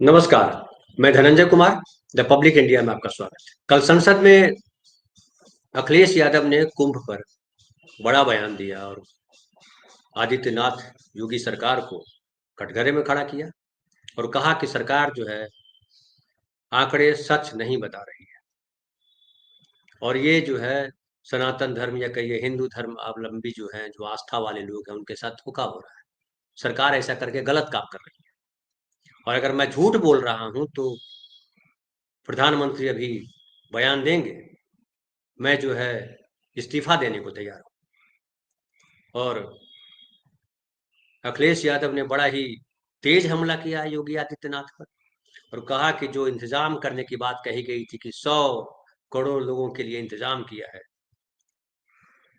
नमस्कार। मैं Dhananjay Kumar, the public India में आपका स्वागत है। कल संसद में अखिलेश यादव ने कुंभ पर बड़ा बयान दिया और आदित्यनाथ योगी सरकार को कटघरे में खड़ा किया और कहा कि सरकार जो है आंकड़े सच नहीं बता रही है और ये जो है सनातन धर्म या कहिए हिंदू धर्म अवलंबी जो हैं, जो आस्था वाले लोग हैं, उनके साथ धोखा हो रहा है। सरकार ऐसा करके गलत काम कर रही है और अगर मैं झूठ बोल रहा हूं तो प्रधानमंत्री अभी बयान देंगे, मैं जो है इस्तीफा देने को तैयार हूं। और अखिलेश यादव ने बड़ा ही तेज हमला किया है योगी आदित्यनाथ पर और कहा कि जो इंतजाम करने की बात कही गई थी कि 100 करोड़ लोगों के लिए इंतजाम किया है,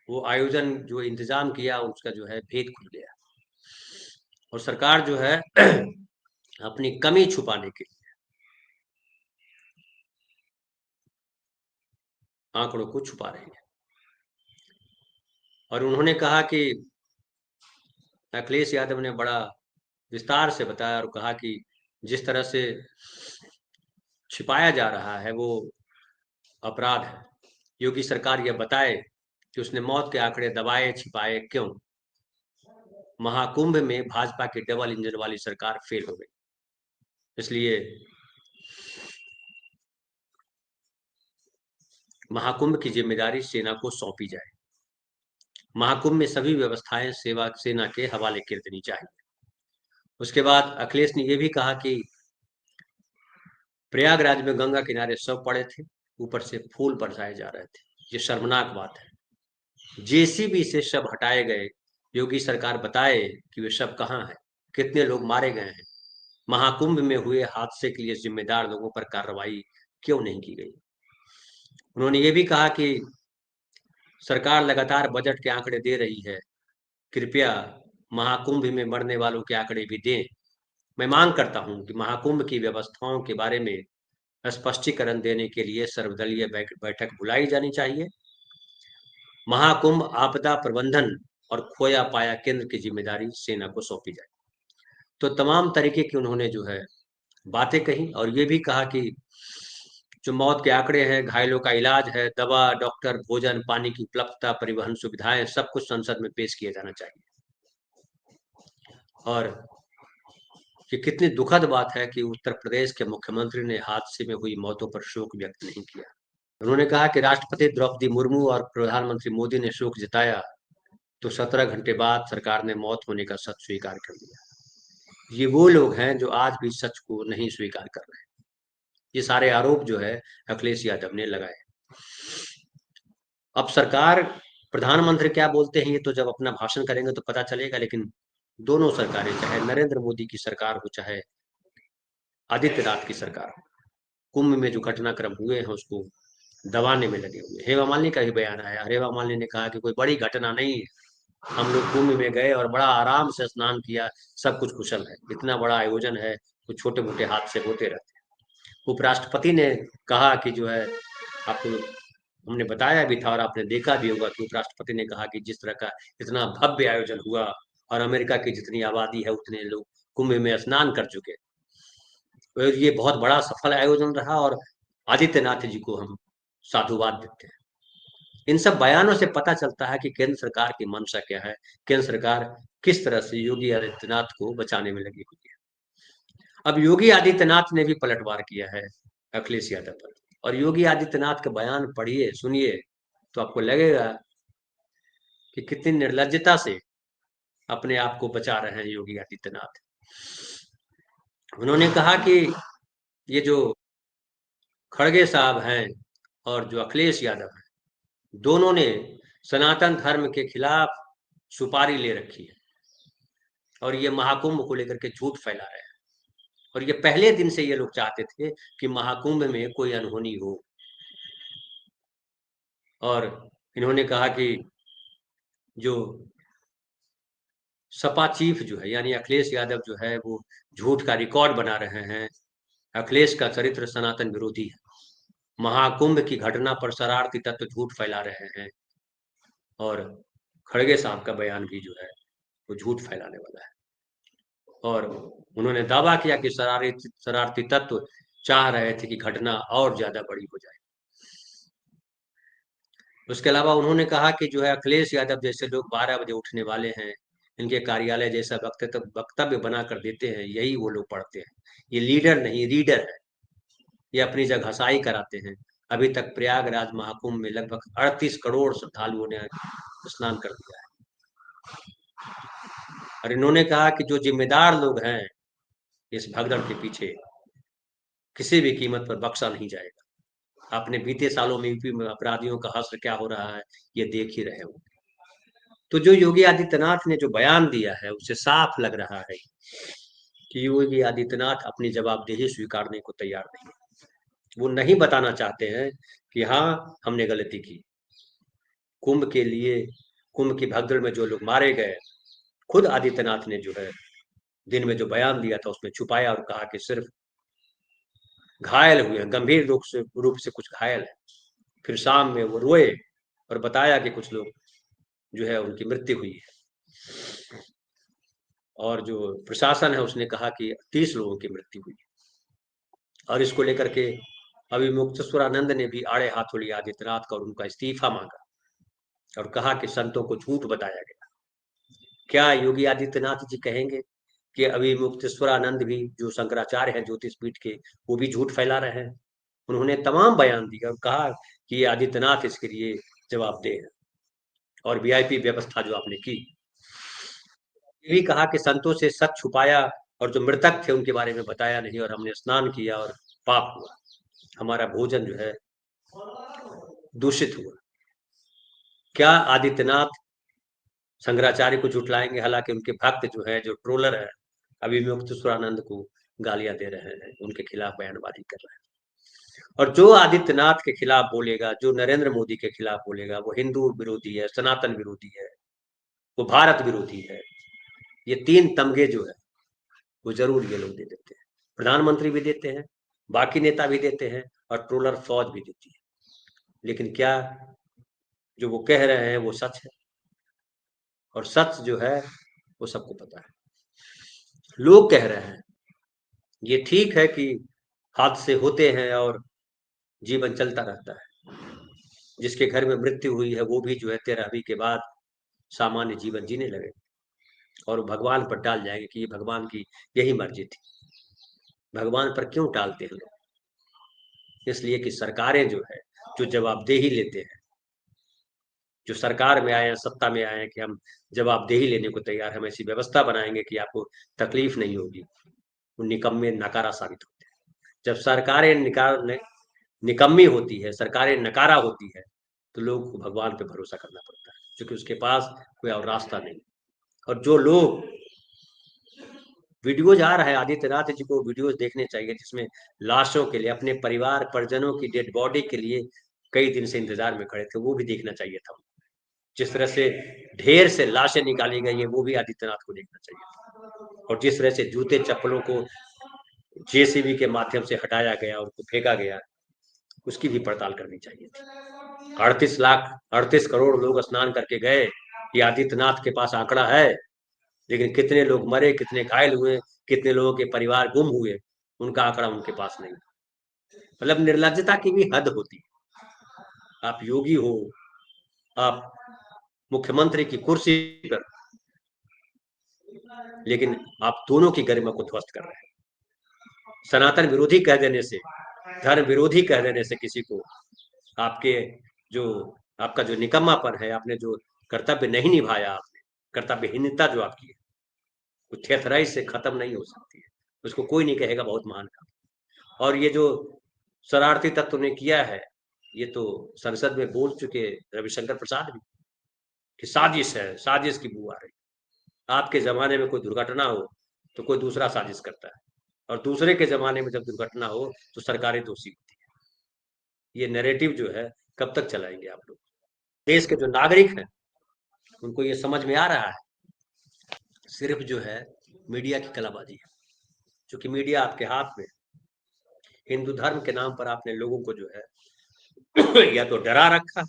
वो आयोजन जो इंतजाम किया उसका जो है भेद खुल गया और सरकार जो है अपनी कमी छुपाने के लिए आंकड़ों को छुपा रही है। और उन्होंने कहा कि अखिलेश यादव ने बड़ा विस्तार से बताया और कहा कि जिस तरह से छिपाया जा रहा है वो अपराध है। योगी सरकार यह बताए कि उसने मौत के आंकड़े दबाए छिपाए क्यों। महाकुंभ में भाजपा की डबल इंजन वाली सरकार फेल हो गई, इसलिए महाकुंभ की जिम्मेदारी सेना को सौंपी जाए। महाकुंभ में सभी व्यवस्थाएं सेवा सेना के हवाले कर देनी चाहिए। उसके बाद अखिलेश ने यह भी कहा कि प्रयागराज में गंगा किनारे शव पड़े थे, ऊपर से फूल बरसाए जा रहे थे। ये शर्मनाक बात है। जेसीबी से शव हटाए गए, योगी सरकार बताए कि वे शव कहाँ हैं, कितने लोग मारे गए हैं। महाकुंभ में हुए हादसे के लिए जिम्मेदार लोगों पर कार्रवाई क्यों नहीं की गई। उन्होंने ये भी कहा कि सरकार लगातार बजट के आंकड़े दे रही है, कृपया महाकुंभ में मरने वालों के आंकड़े भी दें। मैं मांग करता हूं कि महाकुंभ की व्यवस्थाओं के बारे में स्पष्टीकरण देने के लिए सर्वदलीय बैठक बुलाई जानी चाहिए। महाकुंभ आपदा प्रबंधन और खोया पाया केंद्र की जिम्मेदारी सेना को सौंपी जाए। तो तमाम तरीके की उन्होंने जो है बातें कही और ये भी कहा कि जो मौत के आंकड़े हैं, घायलों का इलाज है, दवा, डॉक्टर, भोजन, पानी की उपलब्धता, परिवहन सुविधाएं, सब कुछ संसद में पेश किया जाना चाहिए। और ये कितनी दुखद बात है कि उत्तर प्रदेश के मुख्यमंत्री ने हादसे में हुई मौतों पर शोक व्यक्त नहीं किया। उन्होंने कहा कि राष्ट्रपति द्रौपदी मुर्मू और प्रधानमंत्री मोदी ने शोक जताया तो 17 घंटे बाद सरकार ने मौत होने का सच स्वीकार कर लिया। ये वो लोग हैं जो आज भी सच को नहीं स्वीकार कर रहे हैं। ये सारे आरोप जो है अखिलेश यादव ने लगाए। अब सरकार, प्रधानमंत्री क्या बोलते हैं ये तो जब अपना भाषण करेंगे तो पता चलेगा, लेकिन दोनों सरकारें, चाहे नरेंद्र मोदी की सरकार हो चाहे आदित्यनाथ की सरकार हो, कुंभ में जो घटनाक्रम हुए हैं उसको दबाने में लगे हुए। हेमा मालिनी का भी बयान आया। हेमा मालिनी ने कहा कि कोई बड़ी घटना नहीं है, हम लोग कुंभ में गए और बड़ा आराम से स्नान किया, सब कुछ कुशल है। इतना बड़ा आयोजन है, कुछ छोटे मोटे हादसे होते रहते हैं। उपराष्ट्रपति ने कहा कि जो है, आपको हमने बताया भी था और आपने देखा भी होगा कि उपराष्ट्रपति ने कहा कि जिस तरह का इतना भव्य आयोजन हुआ और अमेरिका की जितनी आबादी है उतने लोग कुंभ में स्नान कर चुके, तो ये बहुत बड़ा सफल आयोजन रहा और आदित्यनाथ जी को हम साधुवाद देते हैं। इन सब बयानों से पता चलता है कि केंद्र सरकार की मंशा क्या है, केंद्र सरकार किस तरह से योगी आदित्यनाथ को बचाने में लगी हुई है। अब योगी आदित्यनाथ ने भी पलटवार किया है अखिलेश यादव पर, और योगी आदित्यनाथ का बयान पढ़िए, सुनिए, तो आपको लगेगा कि कितनी निर्लज्जता से अपने आप को बचा रहे हैं योगी आदित्यनाथ। उन्होंने कहा कि ये जो खड़गे साहब हैं और जो अखिलेश यादव हैं, दोनों ने सनातन धर्म के खिलाफ सुपारी ले रखी है और ये महाकुंभ को लेकर के झूठ फैला रहे हैं। और ये पहले दिन से ये लोग चाहते थे कि महाकुंभ में कोई अनहोनी हो। और इन्होंने कहा कि जो सपा चीफ जो है यानी अखिलेश यादव जो है वो झूठ का रिकॉर्ड बना रहे हैं। अखिलेश का चरित्र सनातन विरोधी है। महाकुंभ की घटना पर शरारती तत्व झूठ फैला रहे हैं और खड़गे साहब का बयान भी जो है वो झूठ फैलाने वाला है। और उन्होंने दावा किया कि शरारती तत्व चाह रहे थे कि घटना और ज्यादा बड़ी हो जाए। उसके अलावा उन्होंने कहा कि जो है अखिलेश यादव जैसे लोग 12 बजे उठने वाले हैं, इनके कार्यालय जैसा वक्तव्य बना कर देते हैं, यही वो लोग पढ़ते हैं। ये लीडर नहीं रीडर है। ये अपनी जगह हसाई कराते हैं। अभी तक प्रयागराज महाकुंभ में लगभग 38 करोड़ श्रद्धालुओं ने स्नान कर दिया है। और इन्होंने कहा कि जो जिम्मेदार लोग हैं इस भगदड़ के पीछे, किसी भी कीमत पर बख्शा नहीं जाएगा। आपने बीते सालों में यूपी में अपराधियों का हश्र क्या हो रहा है, ये देख ही रहे हो। तो जो योगी आदित्यनाथ ने जो बयान दिया है, उससे साफ लग रहा है कि योगी आदित्यनाथ अपनी जवाबदेही स्वीकारने को तैयार नहीं है। वो नहीं बताना चाहते हैं कि हाँ, हमने गलती की। कुंभ के लिए, कुंभ की भगदड़ में जो लोग मारे गए, खुद आदित्यनाथ ने जो है दिन में जो बयान दिया था उसमें छुपाया और कहा कि सिर्फ घायल हुए हैं, गंभीर रूप से कुछ घायल है। फिर शाम में वो रोए और बताया कि कुछ लोग जो है उनकी मृत्यु हुई है। और जो प्रशासन है उसने कहा कि 30 लोगों की मृत्यु हुई। और इसको लेकर के अभी मुक्तेश्वरानंद ने भी आड़े हाथों लिया आदित्यनाथ का और उनका इस्तीफा मांगा और कहा कि संतों को झूठ बताया गया। क्या योगी आदित्यनाथ जी कहेंगे कि अभी मुक्तेश्वरानंद भी जो शंकराचार्य है ज्योतिष पीठ के, वो भी झूठ फैला रहे हैं? उन्होंने तमाम बयान दिए और कहा कि ये आदित्यनाथ इसके लिए जवाबदेह है। और वीआईपी व्यवस्था जो आपने की, ये भी कहा कि संतों से सच छुपाया और जो मृतक थे उनके बारे में बताया नहीं, और हमने स्नान किया और पाप हुआ, हमारा भोजन जो है दूषित हुआ। क्या आदित्यनाथ शंकराचार्य को झुठलाएंगे? हालांकि उनके भक्त जो है, जो ट्रोलर है, अभी मुक्तेश्वरानंद को गालियां दे रहे हैं, उनके खिलाफ बयानबाजी कर रहे हैं। और जो आदित्यनाथ के खिलाफ बोलेगा, जो नरेंद्र मोदी के खिलाफ बोलेगा, वो हिंदू विरोधी है, सनातन विरोधी है, वो भारत विरोधी है। ये 3 तमगे जो है वो जरूर ये लोग दे देते हैं। प्रधानमंत्री भी देते हैं, बाकी नेता भी देते हैं, और ट्रोलर फौज भी देती है। लेकिन क्या जो वो कह रहे हैं वो सच है? और सच जो है वो सबको पता है। लोग कह रहे हैं ये ठीक है कि हादसे होते हैं और जीवन चलता रहता है। जिसके घर में मृत्यु हुई है वो भी जो है 13वीं के बाद सामान्य जीवन जीने लगे और भगवान पर टाल जाएंगे कि ये भगवान की यही मर्जी थी। भगवान पर क्यों टालते हैं लोग? इसलिए कि सरकारें जो है, जो जवाबदेही लेते हैं, जो सरकार में आए हैं, सत्ता में आए हैं कि हम जवाबदेही लेने को तैयार हैं, हम ऐसी व्यवस्था बनाएंगे कि आपको तकलीफ नहीं होगी, वो निकम्मे नकारा साबित होते हैं। जब सरकारें निकम्मी होती है, सरकारें नकारा होती है, तो लोग को भगवान पे भरोसा करना पड़ता है, क्योंकि उसके पास कोई और रास्ता नहीं। और जो लोग वीडियोज आ रहा है, आदित्यनाथ जी को वीडियोज देखने चाहिए जिसमें लाशों के लिए, अपने परिवार परिजनों की डेड बॉडी के लिए कई दिन से इंतजार में खड़े थे, वो भी देखना चाहिए था। जिस तरह से ढेर से लाशें निकाली गई है, वो भी आदित्यनाथ को देखना चाहिए था। और जिस तरह से जूते चप्पलों को जेसीबी के माध्यम से हटाया गया और उसको फेंका गया, उसकी भी पड़ताल करनी चाहिए थी। 38 करोड़ लोग स्नान करके गए, ये आदित्यनाथ के पास आंकड़ा है, लेकिन कितने लोग मरे, कितने घायल हुए, कितने लोगों के परिवार गुम हुए, उनका आंकड़ा उनके पास नहीं। मतलब निर्लज्जता की भी हद होती है। आप योगी हो, आप मुख्यमंत्री की कुर्सी पर, लेकिन आप दोनों की गरिमा को ध्वस्त कर रहे हैं। सनातन विरोधी कह देने से, धर्म विरोधी कह देने से किसी को, आपके जो आपका जो निकम्मापन है, आपने जो कर्तव्य नहीं निभाया, आपने कर्तव्यहीनता जो आपकी है, वो थेथराइज से खत्म नहीं हो सकती है। उसको कोई नहीं कहेगा बहुत महान काम। और ये जो शरारती तत्व ने किया है, ये तो संसद में बोल चुके रविशंकर प्रसाद भी कि साजिश है, साजिश की बू आ रही। आपके जमाने में कोई दुर्घटना हो तो कोई दूसरा साजिश करता है, और दूसरे के जमाने में जब दुर्घटना हो तो सरकारें दोषी होती है। ये नैरेटिव जो है कब तक चलाएंगे आप लोग? देश के जो नागरिक हैं उनको ये समझ में आ रहा है, सिर्फ जो है मीडिया की कलाबाजी है। क्योंकि मीडिया आपके हाथ में, हिंदू धर्म के नाम पर आपने लोगों को जो है या तो डरा रखा है,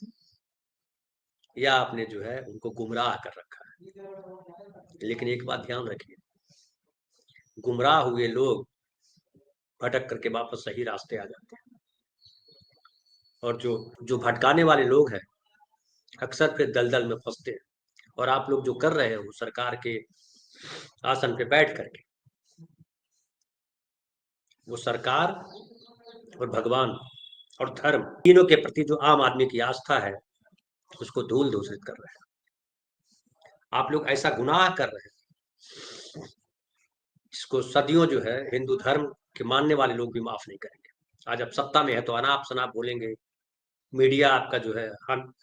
या आपने जो है उनको गुमराह कर रखा है। लेकिन एक बात ध्यान रखिए, गुमराह हुए लोग भटक करके वापस सही रास्ते आ जाते हैं, और जो जो भटकाने वाले लोग हैं अक्सर फिर दलदल में फंसते हैं। और आप लोग जो कर रहे हो सरकार के आसन पे बैठ करके, वो सरकार और भगवान और धर्म तीनों के प्रति जो आम आदमी की आस्था है उसको धूल दूषित कर रहे हैं। आप लोग ऐसा गुनाह कर रहे हैं जिसको सदियों जो है हिंदू धर्म के मानने वाले लोग भी माफ नहीं करेंगे। आज आप सत्ता में है तो अनाप शनाप बोलेंगे, मीडिया आपका जो है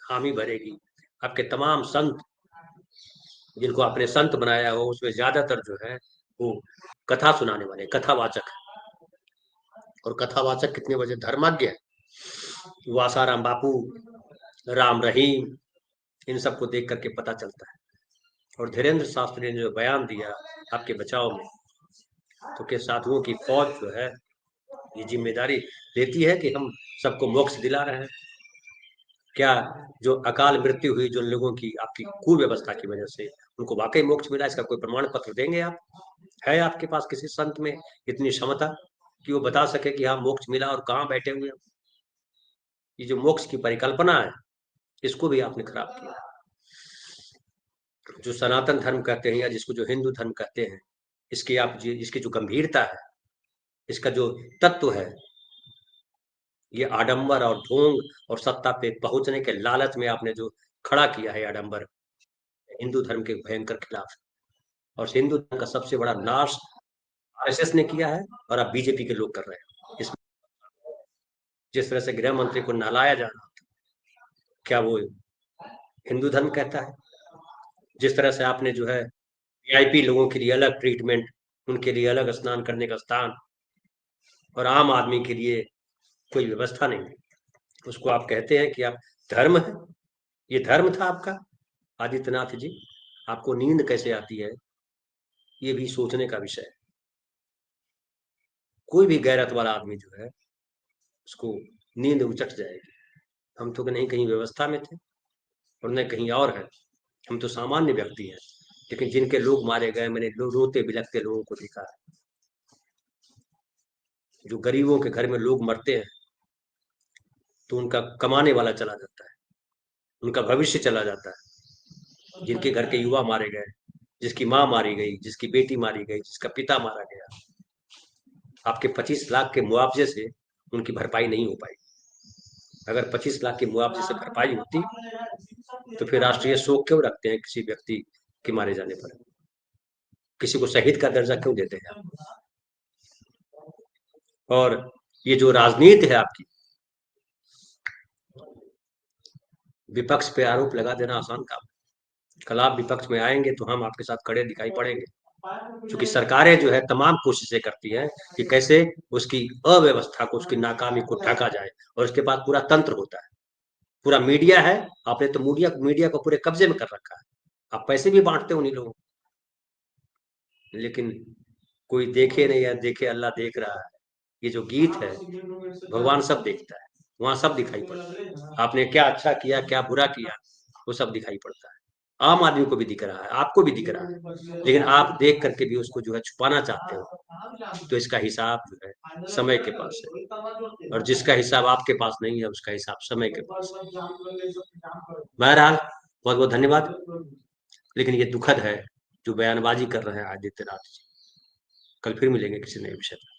हामी भरेगी, आपके तमाम संत जिनको आपने संत बनाया हो उसमें ज्यादातर जो है वो कथा सुनाने वाले कथावाचक है। और कथावाचक कितने बजे धर्मज्ञ है, वो आसाराम बापू, राम रहीम, इन सबको देख करके पता चलता है। और धीरेन्द्र शास्त्री ने जो बयान दिया आपके बचाव में, तो के साधुओं की फौज जो है ये जिम्मेदारी लेती है कि हम सबको मोक्ष दिला रहे हैं। क्या जो अकाल मृत्यु हुई जो लोगों की आपकी कुव्यवस्था की वजह से, उनको वाकई मोक्ष मिला, इसका कोई प्रमाण पत्र देंगे आप? है आपके पास किसी संत में इतनी क्षमता कि वो बता सके कि हाँ मोक्ष मिला और कहाँ बैठे हुए? ये जो मोक्ष की परिकल्पना है इसको भी आपने खराब किया। जो सनातन धर्म कहते हैं या जिसको जो हिंदू धर्म कहते हैं, इसकी जो गंभीरता है, इसका जो तत्व है, ये आडंबर और ढोंग और सत्ता पे पहुंचने के लालच में आपने जो खड़ा किया है आडंबर हिंदू धर्म के भयंकर खिलाफ। और हिंदू धर्म का सबसे बड़ा नाश आरएसएस ने किया है और अब बीजेपी के लोग कर रहे हैं। इसमें जिस तरह से गृह मंत्री को नहलाया जा रहा था, क्या वो हिंदू धर्म कहता है? जिस तरह से आपने जो है वीआईपी लोगों के लिए अलग ट्रीटमेंट, उनके लिए अलग स्नान करने का स्थान, और आम आदमी के लिए कोई व्यवस्था नहीं, उसको आप कहते हैं कि आप धर्म है? ये धर्म था आपका? आदित्यनाथ जी, आपको नींद कैसे आती है ये भी सोचने का विषय है। कोई भी गैरत वाला आदमी जो है उसको नींद उचट जाएगी। हम तो नहीं कहीं व्यवस्था में थे और न कहीं और है, हम तो सामान्य व्यक्ति हैं। लेकिन जिनके लोग मारे गए, मैंने रोते बिलखते लोगों को देखा है। जो गरीबों के घर में लोग मरते हैं तो उनका कमाने वाला चला जाता है, उनका भविष्य चला जाता है। जिनके घर के युवा मारे गए, जिसकी माँ मारी गई, जिसकी बेटी मारी गई, जिसका पिता मारा गया, आपके 25 लाख के मुआवजे से उनकी भरपाई नहीं हो पाई। अगर 25 लाख के मुआवजे से भरपाई होती तो फिर राष्ट्रीय शोक क्यों रखते हैं किसी व्यक्ति के मारे जाने पर? किसी को शहीद का दर्जा क्यों देते हैं? और ये जो राजनीति है आपकी, विपक्ष पे आरोप लगा देना आसान काम। कल आप विपक्ष में आएंगे तो हम आपके साथ खड़े दिखाई पड़ेंगे, क्योंकि सरकारें जो है तमाम कोशिशें करती हैं कि कैसे उसकी अव्यवस्था को, उसकी नाकामी को ढका जाए, और उसके बाद पूरा तंत्र होता है, पूरा मीडिया है। आपने तो मीडिया को पूरे कब्जे में कर रखा है, आप पैसे भी बांटते हो उन्हीं लोगों, लेकिन कोई देखे नहीं, या देखे अल्लाह देख रहा है। ये जो गीत है, भगवान सब देखता है, वहां सब दिखाई पड़ता है। आपने क्या अच्छा किया, क्या बुरा किया, वो सब दिखाई पड़ता है। आम आदमी को भी दिख रहा है, आपको भी दिख रहा है, लेकिन आप देख करके भी उसको जो है छुपाना चाहते हो। तो इसका हिसाब जो है समय के पास है, और जिसका हिसाब आपके पास नहीं है उसका हिसाब समय के पास है। बहरहाल बहुत बहुत धन्यवाद। लेकिन ये दुखद है जो बयानबाजी कर रहे हैं आदित्यनाथ जी। कल फिर मिलेंगे किसी नए विषय पर।